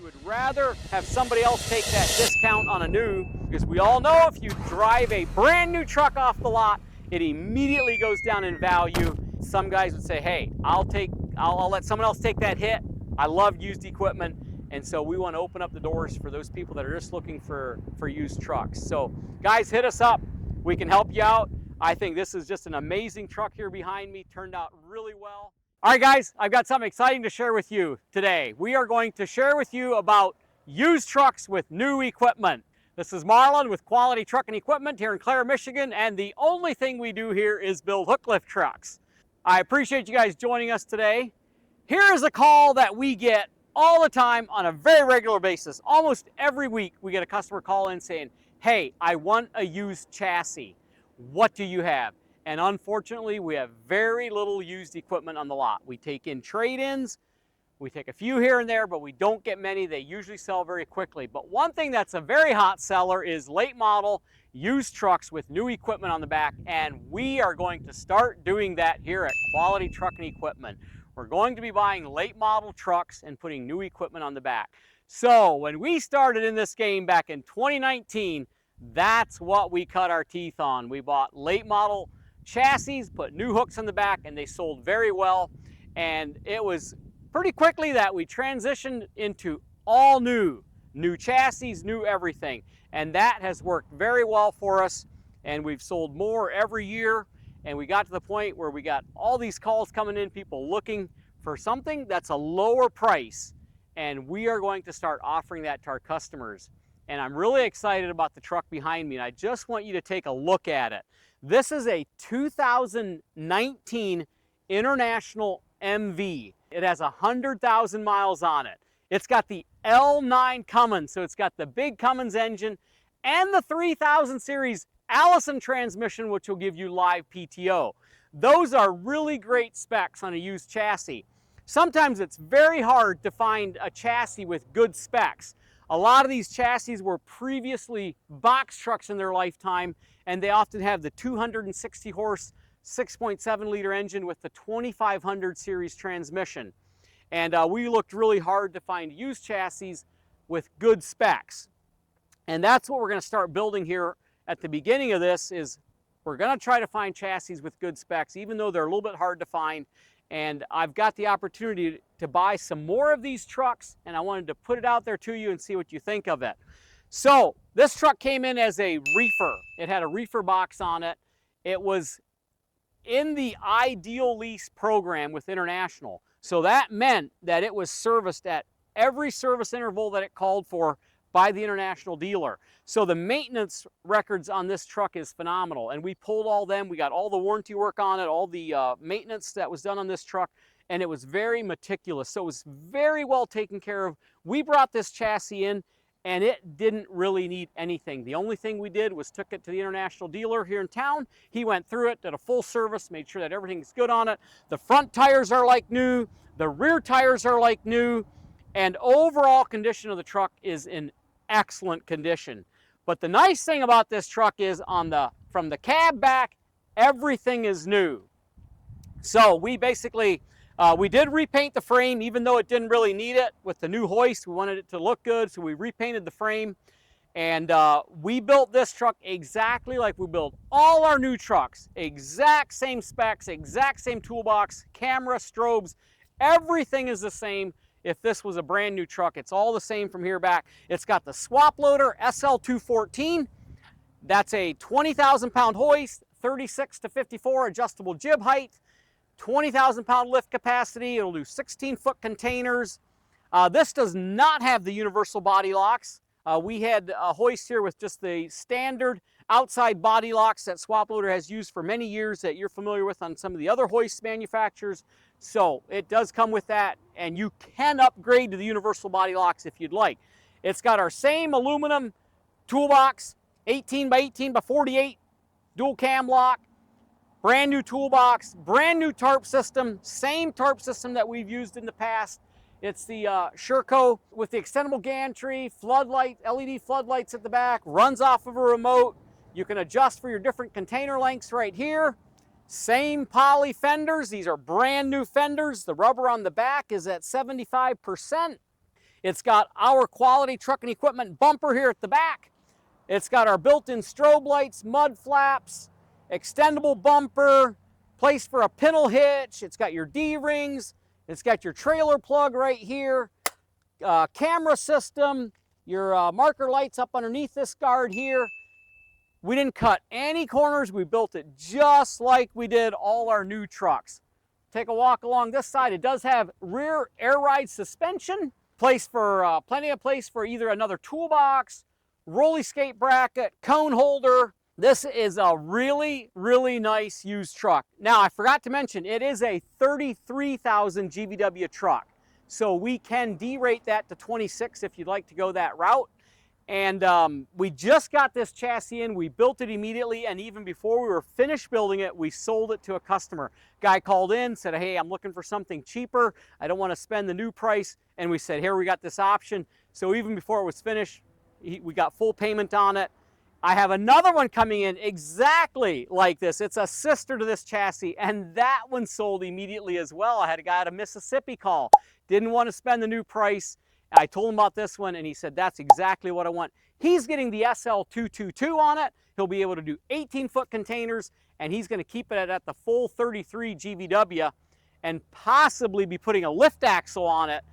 would rather have somebody else take that discount on a new, because we all know if you drive a brand new truck off the lot, it immediately goes down in value. Some guys would say, hey, I'll let someone else take that hit. I love used equipment. And so we want to open up the doors for those people that are just looking for used trucks. So guys, hit us up. We can help you out. I think this is just an amazing truck here behind me. Turned out really well. All right, guys, I've got something exciting to share with you today. We are going to share with you about used trucks with new equipment. This is Marlon with Quality Truck and Equipment here in Clare, Michigan, and the only thing we do here is build Hooklift trucks. I appreciate you guys joining us today. Here is a call that we get all the time on a very regular basis. Almost every week we get a customer call in saying, hey, I want a used chassis. What do you have? And unfortunately, we have very little used equipment on the lot. We take in trade-ins, we take a few here and there, but we don't get many. They usually sell very quickly. But one thing that's a very hot seller is late model used trucks with new equipment on the back, and we are going to start doing that here at Quality Truck and Equipment. We're going to be buying late model trucks and putting new equipment on the back. So when we started in this game back in 2019, that's what we cut our teeth on. We bought late model chassis, put new hooks on the back, and they sold very well. And it was pretty quickly that we transitioned into all new chassis, new everything. And that has worked very well for us. And we've sold more every year. And we got to the point where we got all these calls coming in, people looking for something that's a lower price. And we are going to start offering that to our customers. And I'm really excited about the truck behind me. And I just want you to take a look at it. This is a 2019 International MV. It has 100,000 miles on it. It's got the L9 Cummins, so it's got the big Cummins engine and the 3000 series Allison transmission, which will give you live PTO. Those are really great specs on a used chassis. Sometimes it's very hard to find a chassis with good specs. A lot of these chassis were previously box trucks in their lifetime, and they often have the 260 horse 6.7 liter engine with the 2500 series transmission. And we looked really hard to find used chassis with good specs. And that's what we're going to start building here at the beginning of this. Is we're going to try to find chassis with good specs, even though they're a little bit hard to find. And I've got the opportunity to buy some more of these trucks, and I wanted to put it out there to you and see what you think of it. So this truck came in as a reefer. It had a reefer box on it. It was in the Ideal Lease program with International. So that meant that it was serviced at every service interval that it called for by the International dealer. So the maintenance records on this truck is phenomenal, and we pulled all them. We got all the warranty work on it, all the maintenance that was done on this truck, and it was very meticulous. So it was very well taken care of. We brought this chassis in, and it didn't really need anything. The only thing we did was took it to the International dealer here in town. He went through it, did a full service, made sure that everything's good on it. The front tires are like new, the rear tires are like new, and overall condition of the truck is in excellent condition. But the nice thing about this truck is from the cab back, everything is new. So we basically, we did repaint the frame, even though it didn't really need it. With the new hoist, we wanted it to look good, so we repainted the frame. And we built this truck exactly like we build all our new trucks. Exact same specs, exact same toolbox, camera, strobes, everything is the same. If this was a brand new truck, it's all the same from here back. It's got the swap loader SL214. That's a 20,000 pound hoist, 36 to 54 adjustable jib height, 20,000 pound lift capacity. It'll do 16-foot containers. This does not have the universal body locks. We had a hoist here with just the standard outside body locks that swap loader has used for many years that you're familiar with on some of the other hoist manufacturers. So it does come with that, and you can upgrade to the universal body locks if you'd like. It's got our same aluminum toolbox, 18 by 18 by 48 dual cam lock, brand new toolbox, brand new tarp system, same tarp system that we've used in the past. It's the Sherco with the extendable gantry, floodlight, LED floodlights at the back, runs off of a remote. You can adjust for your different container lengths right here. Same poly fenders. These are brand new fenders. The rubber on the back is at 75%. It's got our quality truck and equipment bumper here at the back. It's got our built-in strobe lights, mud flaps, extendable bumper, place for a pintle hitch. It's got your D-rings. It's got your trailer plug right here, camera system, your marker lights up underneath this guard here. We didn't cut any corners. We built it just like we did all our new trucks. Take a walk along this side. It does have rear air ride suspension, place for plenty of place for either another toolbox, rolly skate bracket, cone holder. This is a really, really nice used truck. Now, I forgot to mention, it is a 33,000 GVW truck. So we can derate that to 26 if you'd like to go that route. And we just got this chassis in, we built it immediately, and even before we were finished building it, we sold it to a customer. Guy called in, said, hey, I'm looking for something cheaper. I don't want to spend the new price. And we said, here, we got this option. So even before it was finished, we got full payment on it. I have another one coming in exactly like this. It's a sister to this chassis, and that one sold immediately as well. I had a guy out of Mississippi call. Didn't want to spend the new price. I told him about this one, and he said, that's exactly what I want. He's getting the SL222 on it. He'll be able to do 18-foot containers, and he's going to keep it at the full 33 GVW and possibly be putting a lift axle on it.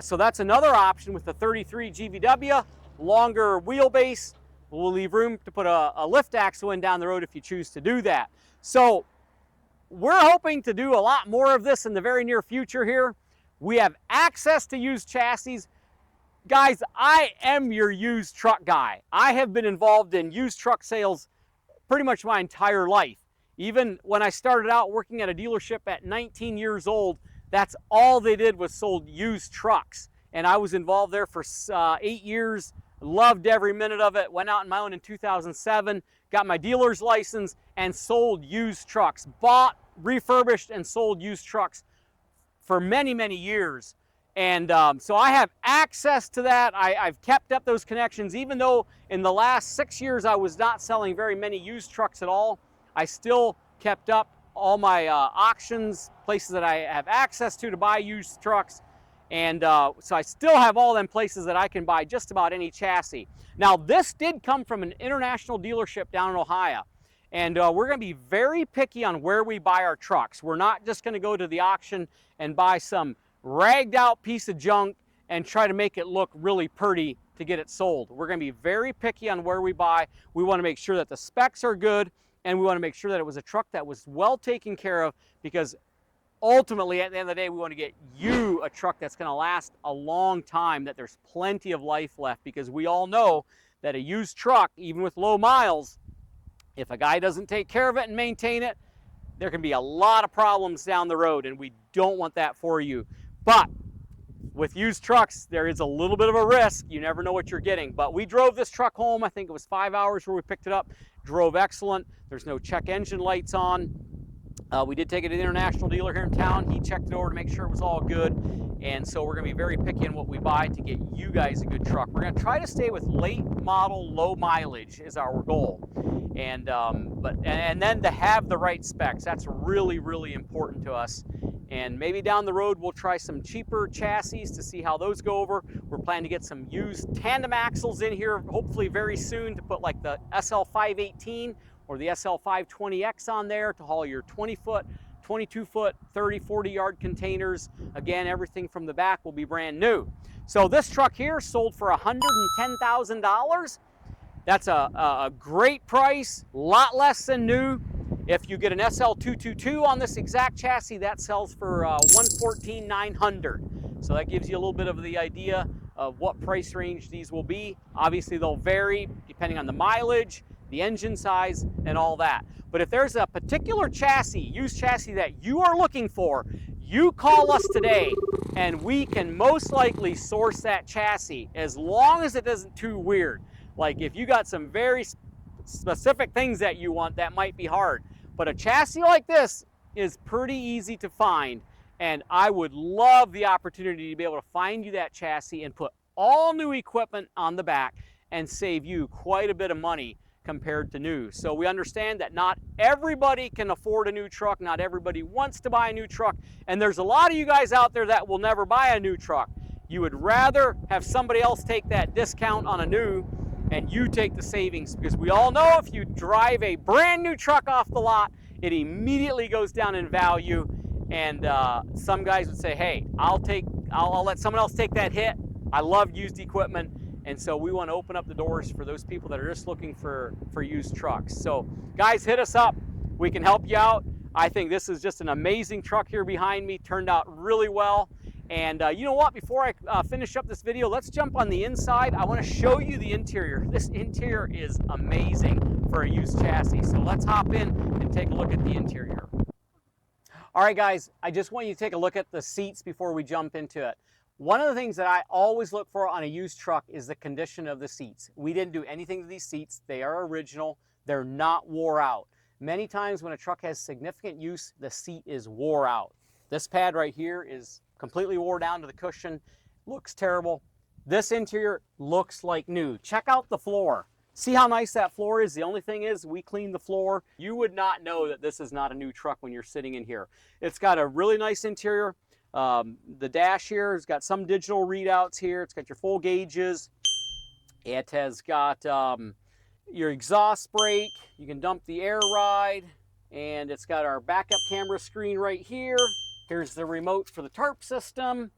So that's another option with the 33 GVW, longer wheelbase. We'll leave room to put a lift axle in down the road if you choose to do that. So we're hoping to do a lot more of this in the very near future here. We have access to used chassis. Guys, I am your used truck guy. I have been involved in used truck sales pretty much my entire life. Even when I started out working at a dealership at 19 years old, that's all they did was sold used trucks. And I was involved there for 8 years, loved every minute of it, went out on my own in 2007, got my dealer's license, and sold used trucks. Bought, refurbished, and sold used trucks for many, many years. And so I have access to that. I've kept up those connections. Even though in the last 6 years I was not selling very many used trucks at all, I still kept up all my auctions, places that I have access to buy used trucks. And so I still have all them places that I can buy just about any chassis. Now, this did come from an international dealership down in Ohio. And we're going to be very picky on where we buy our trucks. We're not just going to go to the auction and buy some ragged out piece of junk and try to make it look really pretty to get it sold. We're going to be very picky on where we buy. We want to make sure that the specs are good, and we want to make sure that it was a truck that was well taken care of, because ultimately at the end of the day we want to get you a truck that's going to last a long time, that there's plenty of life left, because we all know that a used truck, even with low miles, if a guy doesn't take care of it and maintain it, there can be a lot of problems down the road, and we don't want that for you. But with used trucks, there is a little bit of a risk. You never know what you're getting. But we drove this truck home. I think it was 5 hours where we picked it up. Drove excellent. There's no check engine lights on. We did take it to the international dealer here in town. He checked it over to make sure it was all good. And so we're going to be very picky on what we buy to get you guys a good truck. We're going to try to stay with late model, low mileage is our goal. And then to have the right specs. That's really, really important to us. And maybe down the road we'll try some cheaper chassis to see how those go over. We're planning to get some used tandem axles in here hopefully very soon to put like the SL518 or the SL520X on there to haul your 20-foot, 22-foot, 30, 40-yard containers. Again, everything from the back will be brand new. So this truck here sold for $110,000. That's a great price, a lot less than new. If you get an SL222 on this exact chassis, that sells for $114,900. So that gives you a little bit of the idea of what price range these will be. Obviously, they'll vary depending on the mileage, the engine size, and all that. But if there's a particular chassis, used chassis that you are looking for, you call us today and we can most likely source that chassis, as long as it isn't too weird. Like if you got some very specific things that you want, that might be hard. But a chassis like this is pretty easy to find, and I would love the opportunity to be able to find you that chassis and put all new equipment on the back and save you quite a bit of money compared to new. So we understand that not everybody can afford a new truck, not everybody wants to buy a new truck, and there's a lot of you guys out there that will never buy a new truck. You would rather have somebody else take that discount on a new and you take the savings, because we all know if you drive a brand new truck off the lot, it immediately goes down in value. And some guys would say, hey, I'll let someone else take that hit. I love used equipment. And so we want to open up the doors for those people that are just looking for used trucks. So guys, hit us up. We can help you out. I think this is just an amazing truck here behind me. Turned out really well. And you know what? Before I finish up this video, let's jump on the inside. I want to show you the interior. This interior is amazing for a used chassis. So let's hop in and take a look at the interior. All right, guys, I just want you to take a look at the seats before we jump into it. One of the things that I always look for on a used truck is the condition of the seats. We didn't do anything to these seats. They are original. They're not wore out. Many times when a truck has significant use, the seat is wore out. This pad right here is completely wore down to the cushion. Looks terrible. This interior looks like new. Check out the floor. See how nice that floor is? The only thing is we cleaned the floor. You would not know that this is not a new truck when you're sitting in here. It's got a really nice interior. The dash here has got some digital readouts here. It's got your full gauges. It has got your exhaust brake. You can dump the air ride. And it's got our backup camera screen right here. Here's the remote for the tarp system.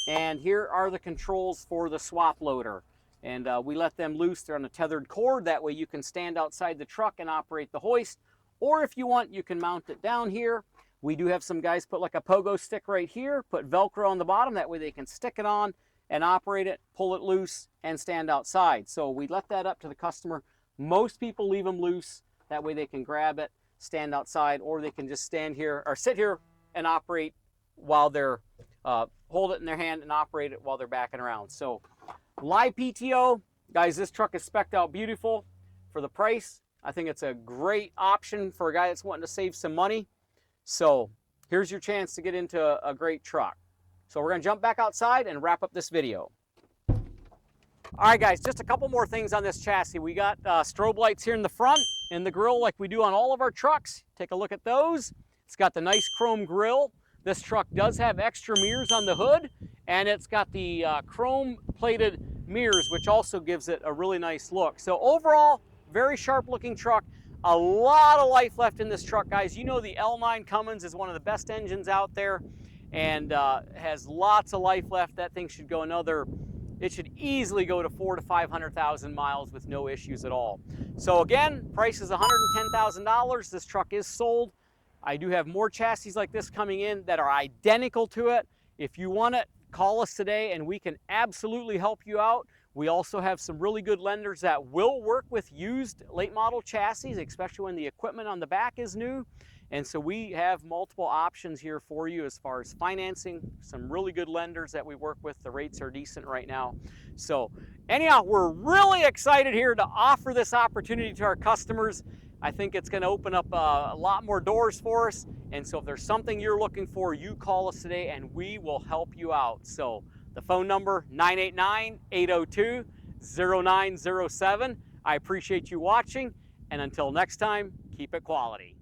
And here are the controls for the swap loader. And we let them loose. They're on a tethered cord. That way you can stand outside the truck and operate the hoist. Or if you want, you can mount it down here. We do have some guys put like a pogo stick right here, put Velcro on the bottom. That way they can stick it on and operate it, pull it loose, and stand outside. So we let that up to the customer. Most people leave them loose. That way they can grab it, stand outside, or they can just stand here or sit here and operate while they're, hold it in their hand and operate it while they're backing around. So live PTO, guys, this truck is spec'd out beautiful for the price. I think it's a great option for a guy that's wanting to save some money. So here's your chance to get into a great truck. So we're gonna jump back outside and wrap up this video. All right, guys, just a couple more things on this chassis. We got strobe lights here in the front and the grill like we do on all of our trucks. Take a look at those. It's got the nice chrome grill. This truck does have extra mirrors on the hood, and it's got the chrome plated mirrors, which also gives it a really nice look. So overall, very sharp looking truck. A lot of life left in this truck, guys. You know the L9 Cummins is one of the best engines out there and has lots of life left. That thing should go it should easily go to 400,000 to 500,000 miles with no issues at all. So again, price is $110,000. This truck is sold. I do have more chassis like this coming in that are identical to it. If you want it, call us today and we can absolutely help you out. We also have some really good lenders that will work with used late model chassis, especially when the equipment on the back is new. And so we have multiple options here for you as far as financing, some really good lenders that we work with. The rates are decent right now. So anyhow, we're really excited here to offer this opportunity to our customers. I think it's going to open up a lot more doors for us. And so if there's something you're looking for, you call us today and we will help you out. So the phone number, 989-802-0907. I appreciate you watching. And until next time, keep it quality.